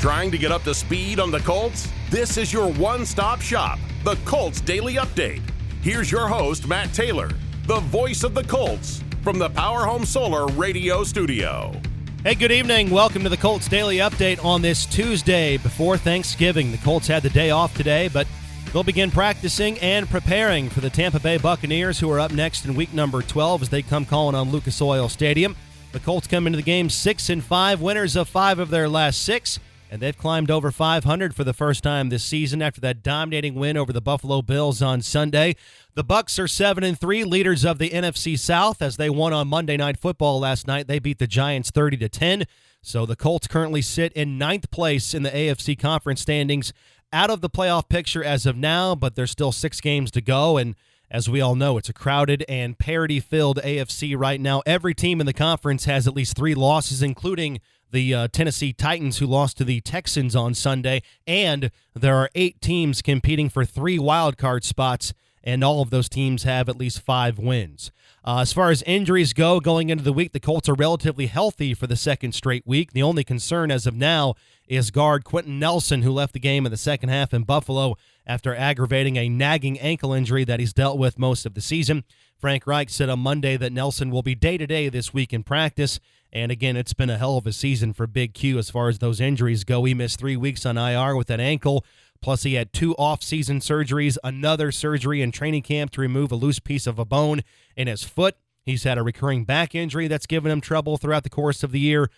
Trying to get up to speed on the Colts? This is your one-stop shop, the Colts Daily Update. Here's your host, Matt Taylor, the voice of the Colts, from the Power Home Solar Radio Studio. Hey, good evening. Welcome to the Colts Daily Update on this Tuesday before Thanksgiving. The Colts had the day off today, but they'll begin practicing and preparing for the Tampa Bay Buccaneers, who are up next in week number 12 as they come calling on Lucas Oil Stadium. The Colts come into the game 6-5, winners of 5 of their last 6. And they've climbed over 500 for the first time this season after that dominating win over the Buffalo Bills on Sunday. The Bucs are 7-3, leaders of the NFC South, as they won on Monday Night Football last night. They beat the Giants 30-10. So the Colts currently sit in 9th place in the AFC Conference standings, out of the playoff picture as of now, but there's still 6 games to go. And as we all know, it's a crowded and parity-filled AFC right now. Every team in the conference has at least 3 losses, including the Tennessee Titans, who lost to the Texans on Sunday, and there are 8 teams competing for 3 wildcard spots, and all of those teams have at least 5 wins. As far as injuries go, going into the week, the Colts are relatively healthy for the second straight week. The only concern as of now is guard Quentin Nelson, who left the game in the second half in Buffalo after aggravating a nagging ankle injury that he's dealt with most of the season. Frank Reich said on Monday that Nelson will be day-to-day this week in practice. And again, it's been a hell of a season for Big Q as far as those injuries go. He missed 3 weeks on IR with that ankle. Plus, he had 2 off-season surgeries, another surgery in training camp to remove a loose piece of a bone in his foot. He's had a recurring back injury that's given him trouble throughout the course of the year.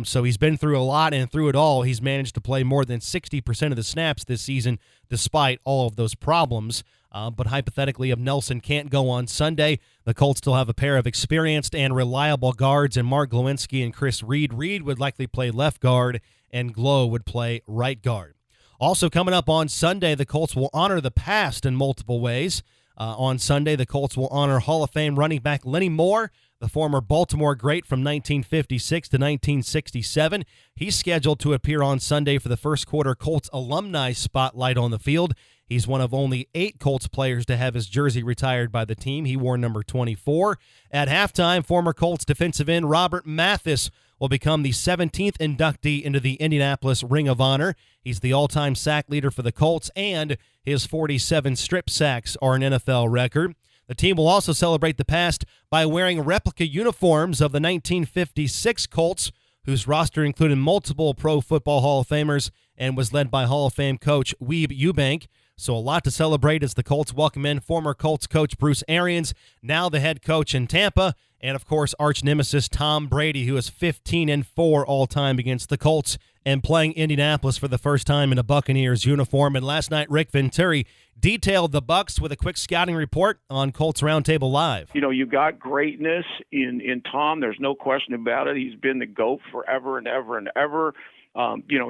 So he's been through a lot, and through it all, he's managed to play more than 60% of the snaps this season, despite all of those problems. But hypothetically, if Nelson can't go on Sunday, the Colts still have a pair of experienced and reliable guards in Mark Glowinski and Chris Reed. Reed would likely play left guard, and Glow would play right guard. Also coming up on Sunday, the Colts will honor the past in multiple ways. On Sunday, the Colts will honor Hall of Fame running back Lenny Moore, the former Baltimore great from 1956 to 1967. He's scheduled to appear on Sunday for the first quarter Colts alumni spotlight on the field. He's one of only 8 Colts players to have his jersey retired by the team. He wore number 24. At halftime, former Colts defensive end Robert Mathis will become the 17th inductee into the Indianapolis Ring of Honor. He's the all-time sack leader for the Colts, and his 47 strip sacks are an NFL record. The team will also celebrate the past by wearing replica uniforms of the 1956 Colts, whose roster included multiple Pro Football Hall of Famers and was led by Hall of Fame coach Weeb Ewbank. So a lot to celebrate as the Colts welcome in former Colts coach Bruce Arians, now the head coach in Tampa, and of course arch nemesis Tom Brady, who is 15-4 all-time against the Colts and playing Indianapolis for the first time in a Buccaneers uniform. And last night, Rick Venturi detailed the Bucs with a quick scouting report on Colts Roundtable Live. You know, you got greatness in Tom. There's no question about it. He's been the GOAT forever and ever and ever.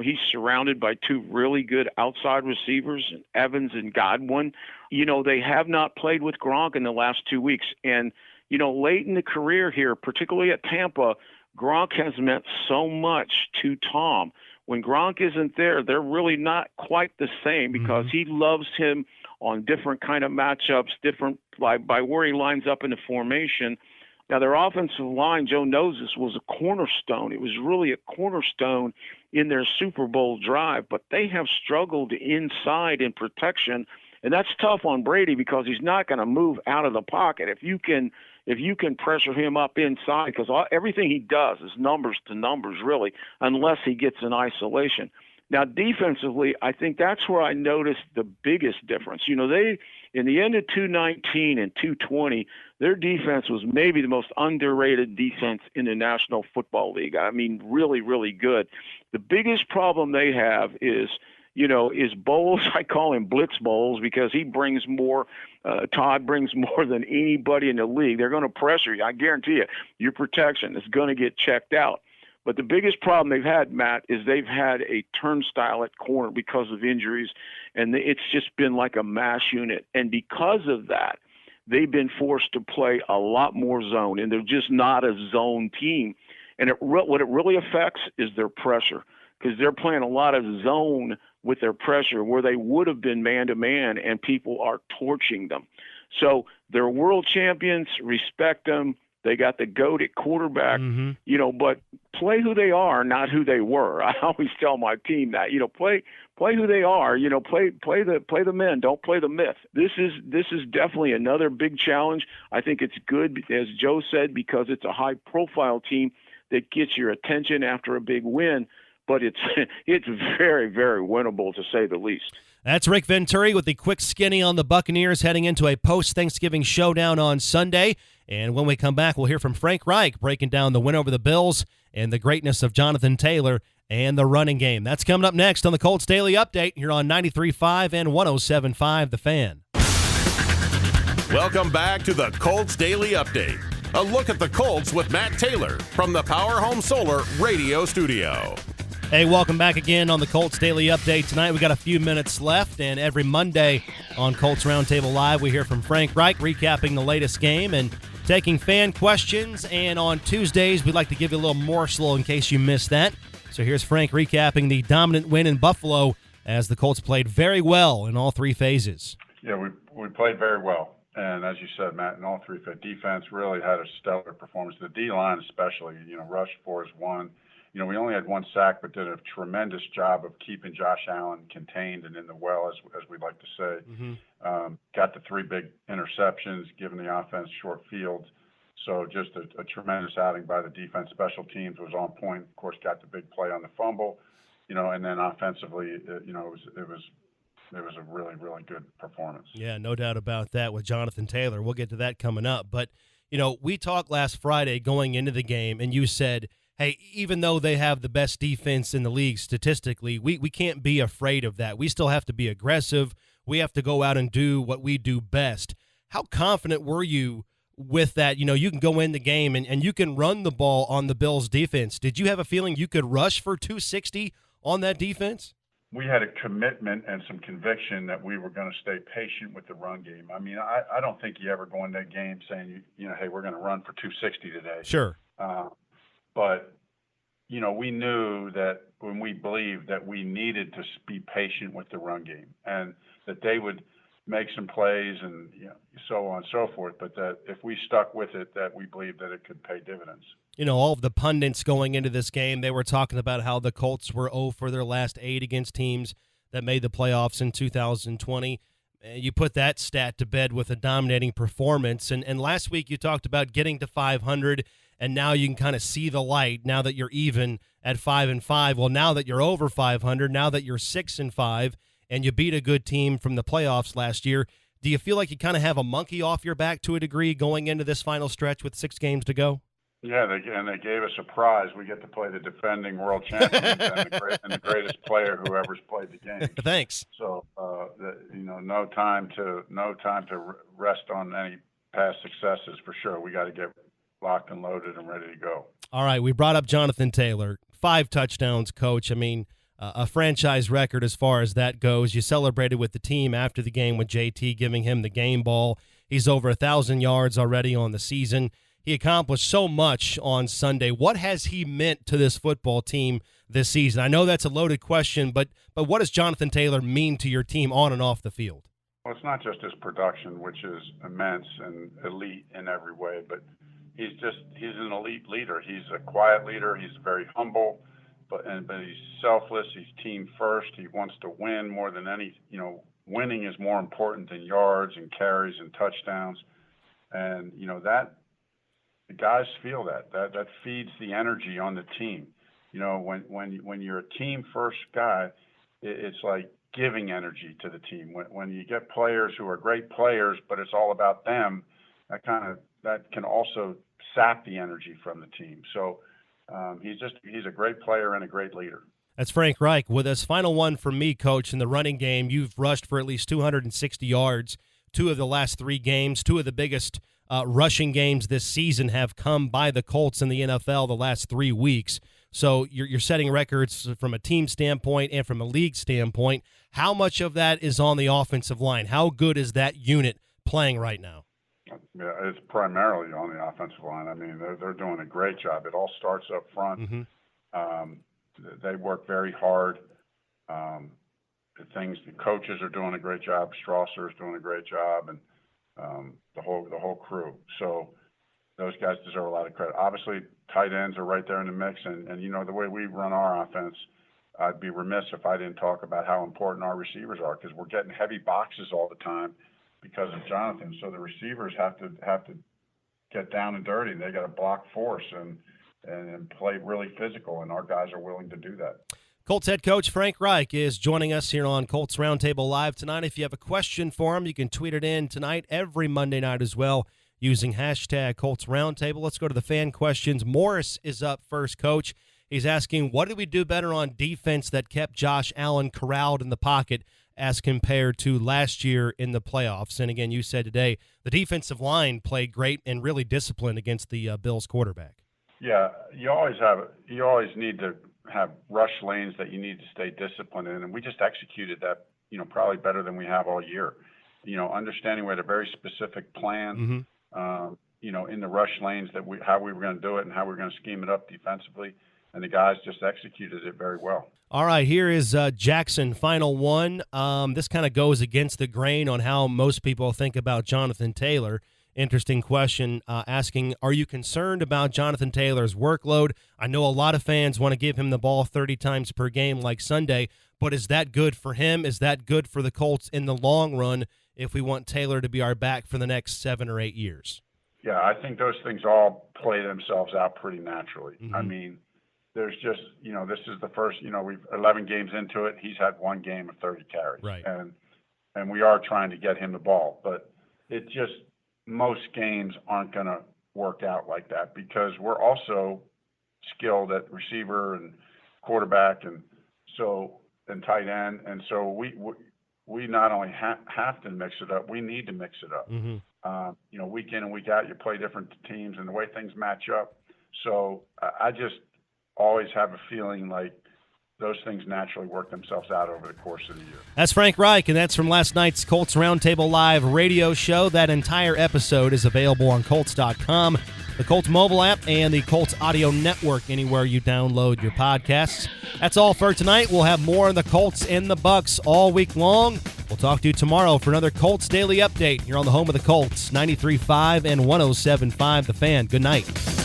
He's surrounded by 2 really good outside receivers, Evans and Godwin. You know, they have not played with Gronk in the last 2 weeks. And, late in the career here, particularly at Tampa, Gronk has meant so much to Tom. When Gronk isn't there, they're really not quite the same because he loves him on different kind of matchups, different by where he lines up in the formation. Now, their offensive line, Joe knows this, was a cornerstone. It was really a cornerstone in their Super Bowl drive, but they have struggled inside in protection, and that's tough on Brady because he's not going to move out of the pocket. If you can pressure him up inside, because everything he does is numbers to numbers, really, unless he gets in isolation. Now, defensively, I think that's where I noticed the biggest difference. They, in the end of 2019 and 2020, their defense was maybe the most underrated defense in the National Football League. I mean, really, really good. The biggest problem they have is Bowles. I call him Blitz Bowles because he brings more. Todd brings more than anybody in the league. They're going to pressure you. I guarantee you, your protection is going to get checked out. But the biggest problem they've had, Matt, is they've had a turnstile at corner because of injuries, and it's just been like a mash unit. And because of that, they've been forced to play a lot more zone, and they're just not a zone team. And what it really affects is their pressure, because they're playing a lot of zone with their pressure where they would have been man-to-man, and people are torching them. So they're world champions, respect them. They got the GOAT at quarterback, but play who they are, not who they were. I always tell my team that, play who they are, play the men, don't play the myth. This is definitely another big challenge. I think it's good, as Joe said, because it's a high profile team that gets your attention after a big win, but it's very, very winnable, to say the least. That's Rick Venturi with the quick skinny on the Buccaneers heading into a post-Thanksgiving showdown on Sunday. And when we come back, we'll hear from Frank Reich breaking down the win over the Bills and the greatness of Jonathan Taylor and the running game. That's coming up next on the Colts Daily Update here on 93.5 and 107.5 The Fan. Welcome back to the Colts Daily Update. A look at the Colts with Matt Taylor from the Power Home Solar Radio Studio. Hey, welcome back again on the Colts Daily Update. Tonight we got a few minutes left, and every Monday on Colts Roundtable Live, we hear from Frank Reich recapping the latest game and taking fan questions. And on Tuesdays, we'd like to give you a little morsel in case you missed that. So here's Frank recapping the dominant win in Buffalo as the Colts played very well in all three phases. Yeah, we played very well. And as you said, Matt, in all three phases, defense really had a stellar performance. The D-line especially, rushed for us, won. We only had one sack, but did a tremendous job of keeping Josh Allen contained and in the well, as we'd like to say. Got the three big interceptions, giving the offense short fields. So just a tremendous outing by the defense. Special teams was on point. Of course, got the big play on the fumble. And then offensively, it was a really, really good performance. Yeah, no doubt about that with Jonathan Taylor. We'll get to that coming up. But, we talked last Friday going into the game, and you said, hey, even though they have the best defense in the league statistically, we can't be afraid of that. We still have to be aggressive. We have to go out and do what we do best. How confident were you with that? You can go in the game and you can run the ball on the Bills' defense. Did you have a feeling you could rush for 260 on that defense? We had a commitment and some conviction that we were going to stay patient with the run game. I mean, I don't think you ever go in that game saying, hey, we're going to run for 260 today. Sure. But, we knew that when we believed that we needed to be patient with the run game and that they would make some plays and so on and so forth, but that if we stuck with it, that we believed that it could pay dividends. All of the pundits going into this game, they were talking about how the Colts were 0 for their last 8 against teams that made the playoffs in 2020. You put that stat to bed with a dominating performance. And last week you talked about getting to 500, and now you can kind of see the light now that you're even at 5-5. Well, now that you're over 500, now that you're 6-5, and you beat a good team from the playoffs last year, do you feel like you kind of have a monkey off your back to a degree going into this final stretch with 6 games to go? Yeah, they gave us a prize. We get to play the defending world champions and the greatest player who ever's played the game. Thanks. So, no time to rest on any past successes for sure. We got to get locked and loaded and ready to go. All right, we brought up Jonathan Taylor, 5 touchdowns, Coach. I mean, a franchise record as far as that goes. You celebrated with the team after the game with JT giving him the game ball. He's over 1,000 yards already on the season. He accomplished so much on Sunday. What has he meant to this football team this season? I know that's a loaded question, but what does Jonathan Taylor mean to your team on and off the field? Well, it's not just his production, which is immense and elite in every way, but he's an elite leader. He's a quiet leader. He's very humble, but he's selfless. He's team first. He wants to win more than any. Winning is more important than yards and carries and touchdowns, and that. The guys feel that feeds the energy on the team. When you're a team first guy, it's like giving energy to the team. When you get players who are great players, but it's all about them, that can also sap the energy from the team. So he's a great player and a great leader. That's Frank Reich with us. Final one from me, Coach. In the running game, you've rushed for at least 260 yards 2 of the last 3 games. 2 of the biggest rushing games this season have come by the Colts in the NFL the last 3 weeks. So you're setting records from a team standpoint and from a league standpoint. How much of that is on the offensive line? How good is that unit playing right now? Yeah, it's primarily on the offensive line. I mean, they're doing a great job. It all starts up front. Mm-hmm. They work very hard. The coaches are doing a great job. Strasser is doing a great job, and the whole crew. So, those guys deserve a lot of credit. Obviously, tight ends are right there in the mix, and the way we run our offense, I'd be remiss if I didn't talk about how important our receivers are, because we're getting heavy boxes all the time because of Jonathan. So the receivers have to get down and dirty. They got to block force and play really physical, and our guys are willing to do that. Colts head coach Frank Reich is joining us here on Colts Roundtable Live tonight. If you have a question for him, you can tweet it in tonight, every Monday night as well, using hashtag Colts Roundtable. Let's go to the fan questions. Morris is up first, Coach. He's asking, what did we do better on defense that kept Josh Allen corralled in the pocket as compared to last year in the playoffs? And again, you said today the defensive line played great and really disciplined against the Bills quarterback. Yeah, you always need to have rush lanes that you need to stay disciplined in, and we just executed that, probably better than we have all year. Understanding we had a very specific plan, in the rush lanes how we were going to do it and how we were going to scheme it up defensively, and the guys just executed it very well. All right, here is Jackson, final one. This kind of goes against the grain on how most people think about Jonathan Taylor. Interesting question, asking, are you concerned about Jonathan Taylor's workload? I know a lot of fans want to give him the ball 30 times per game like Sunday, but is that good for him? Is that good for the Colts in the long run if we want Taylor to be our back for the next 7 or 8 years? Yeah, I think those things all play themselves out pretty naturally. I mean, there's just, this is the first, we've 11 games into it. He's had one game of 30 carries. Right. And we are trying to get him the ball, but it just, most games aren't going to work out like that, because we're also skilled at receiver and quarterback and tight end, and so we not only have to mix it up, we need to mix it up. Week in and week out, you play different teams, and the way things match up. So I just always have a feeling like those things naturally work themselves out over the course of the year. That's Frank Reich, and that's from last night's Colts Roundtable Live radio show. That entire episode is available on Colts.com, the Colts mobile app, and the Colts Audio Network, anywhere you download your podcasts. That's all for tonight. We'll have more on the Colts and the Bucs all week long. We'll talk to you tomorrow for another Colts Daily Update here on the home of the Colts, 93.5 and 107.5 The Fan. Good night.